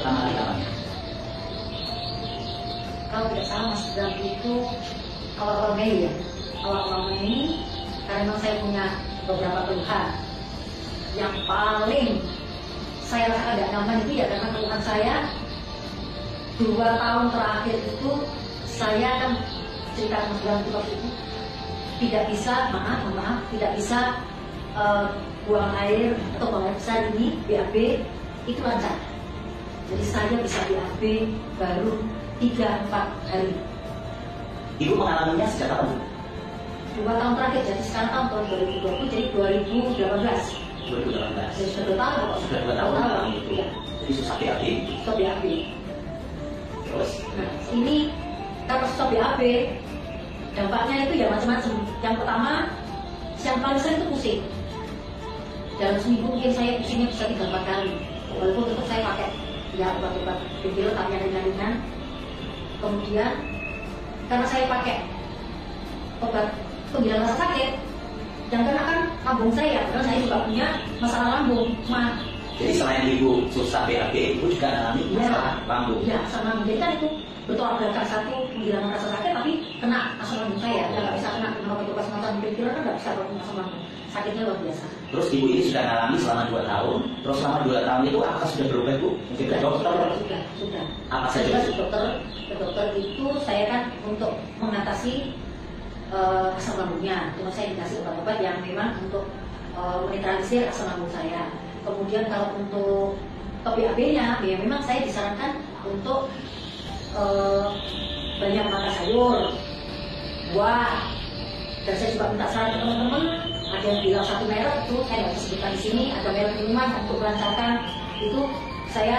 pertama kali kapan? Kalau tidak salah Mas Bram itu awal-awal Mei ya. Awal-awal Mei, karena memang saya punya beberapa keluhan. Yang paling saya rasa agak nyaman itu ya karena keluhan saya 2 tahun terakhir itu saya kan cerita Mas Bram itu waktu itu tidak bisa, maaf, tidak bisa buang air atau buang air besar ini BAB itu lancar. Jadi saya bisa BAB baru 3-4 hari. Ibu mengalaminya sejak kapan? 2 tahun terakhir, jadi sekarang tahun 2020, jadi 2018. 2018. Jadi sudah 2 tahun kok. Sudah 2 tahun itu. Ya. Jadi susah BAB. Stop BAB. Terus? Nah, ini kalau stop BAB, dampaknya itu ya macam-macam. Yang pertama, yang paling sering itu pusing. Dalam seminggu mungkin saya pusingnya bisa 3-4 kali. Walaupun tetap saya pakai ya obat-obat painkiller tapi yang ringan-ringan. Kemudian karena saya pakai obat penghilang rasa sakit, yang kena kan lambung saya, karena saya juga punya masalah lambung. Jadi selain ibu susah BAB, ibu juga alami masalah lambung. Ya, asam lambung. Jadi kan itu bertolak belakang, satu penghilangan rasa sakit tapi kena asam lambung saya. Ya nggak bisa kena obat-obat semacam painkiller kan nggak bisa kalau punya asam lambung. Sakitnya luar biasa. Terus ibu ini sudah alami selama 2 tahun. Terus selama 2 tahun itu apa sudah berubah bu? Mungkin ke dokter? Sudah. Apa saja? Ke dokter itu saya kan untuk mengatasi asam lambungnya. Cuma saya dikasih obat-obat yang memang untuk menetralisir asam lambung saya. Kemudian kalau untuk BAB-nya, ya memang saya disarankan untuk banyak makan sayur, buah. Dan saya juga minta saran ke teman-teman. Ada yang bilang satu merek itu saya nggak bisa sebutkan di sini. Ada merek minuman untuk melancarkan itu saya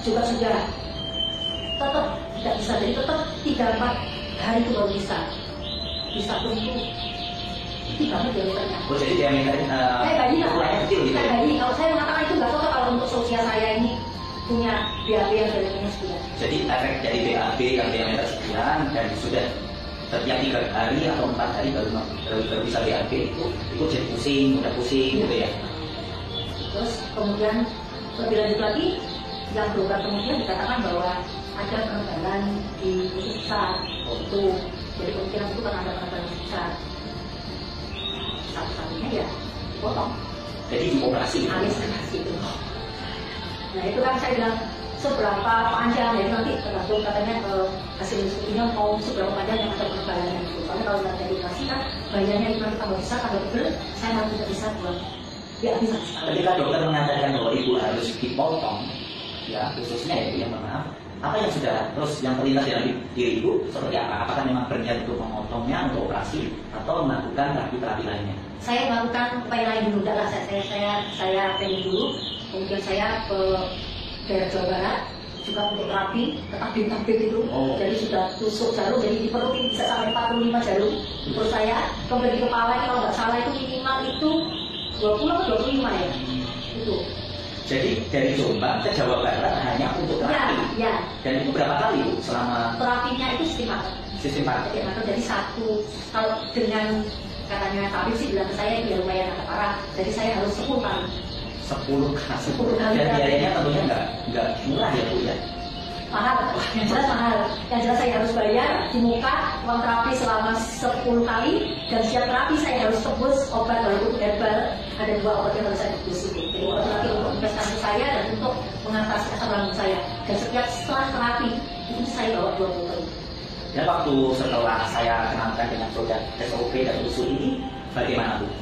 juga sudah tetap tidak bisa. Jadi tetap 3-4 hari itu baru bisa pun itu banget diameternya. Oh jadi diameternya ukurannya kecil gitu? Kayak bayi. Kalau saya mengatakan itu nggak cocok kalau untuk seusia saya ini punya BAB yang diameternya sekian. Jadi efek dari BAB yang diameter sekian dan sudah setiap 3 hari atau 4 hari baru bisa BAB itu jadi pusing, mudah pusing gitu ya. Terus kemudian lebih lanjut lagi yang berobat kemudian dikatakan bahwa ada penebalan di usus besar. Itu jadi kemungkinan itu kan ada penebalan usus besar. Satu-satunya ya dipotong. Jadi dioperasi. Alis itu. Nah itu kan saya bilang seberapa panjang ya nanti tergantung katanya hasil diskusinya mau seberapa panjang yang ada penebalannya itu. Soalnya kalau nggak jadi operasi kan bayangannya itu nanti tambah besar, tambah tebel, saya malah tidak bisa buat ya bisa. Ketika dokter mengatakan bahwa ibu harus dipotong, ya khususnya ya yang maaf, apa yang sudah terus yang terlintas dalam diri ibu seperti apa? Apakah memang berniat untuk memotongnya untuk operasi atau melakukan terapi lainnya? Saya melakukan upaya lain dulu, dah saya pengen dulu, kemudian saya ke daerah Jawa Barat juga untuk terapi tabib itu. Jadi sudah tusuk jarum, jadi di perut bisa sampai 45 jarum. Terus saya kemudian di kepala ini kalau nggak salah itu minimal itu 20 atau 25 ya itu. Jadi dari Jombang ke Jawa Barat hanya untuk terapi. Ya. Dan itu berapa kali Bu selama? Terapinya itu sistematik. Jadi satu kalau dengan katanya tabib sih bilang ke saya itu ya lumayan agak parah. Jadi saya harus 10 kali. 10 kali. Dan biayanya tentunya nggak murah ya Bu ya. Mahal, yang jelas mahal. Yang jelas saya harus bayar di muka uang terapi selama 10 kali dan setiap terapi saya harus tebus obat walaupun herbal. Ada 2 obat yang harus saya tebus itu. Jadi obat terapi untuk investasi saya dan untuk mengatasi asam lambung saya. Dan setiap setelah terapi itu saya bawa 2 botol. Dan waktu setelah saya kenalkan dengan produk SOP dan usul ini, bagaimana Bu?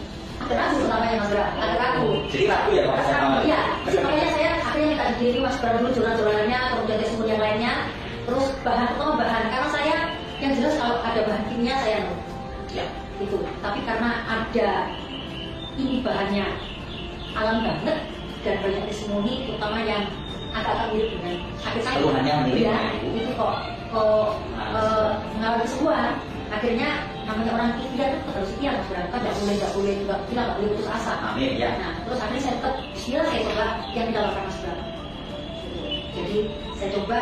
Ada ragu namanya Mas Bram, ada ragu. Jadi ragu ya Pak? Iya, makanya saya akhirnya minta dikirimi Mas Bram dulu jualan-jualannya, kemudian testimoni yang lainnya. Terus bahan, karena saya yang jelas kalau ada bahan kimia saya ya. Itu. Tapi karena ada ini bahannya alam banget dan banyak testimoni, terutama yang agak mirip dengan sakit saya. Keluhannya mirip. Ya, itu kok mengalami kesembuhan. Akhirnya namanya orang ikhtiar itu harus ikhtiar Mas Bram, kan nggak boleh juga kita nggak boleh putus asa. Amin ya. Nah terus akhirnya saya tetap bismillah saya coba yang ditawarkan Mas Bram. Jadi saya coba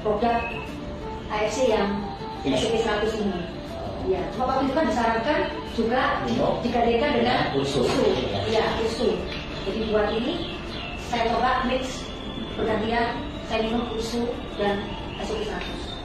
produk AFC yang SCP-100 ini. Ya, cuma waktu itu kan disarankan juga digadekan dengan usu. Ya, usu. Jadi buat ini saya coba mix bergantian, saya minum usu dan esok 100.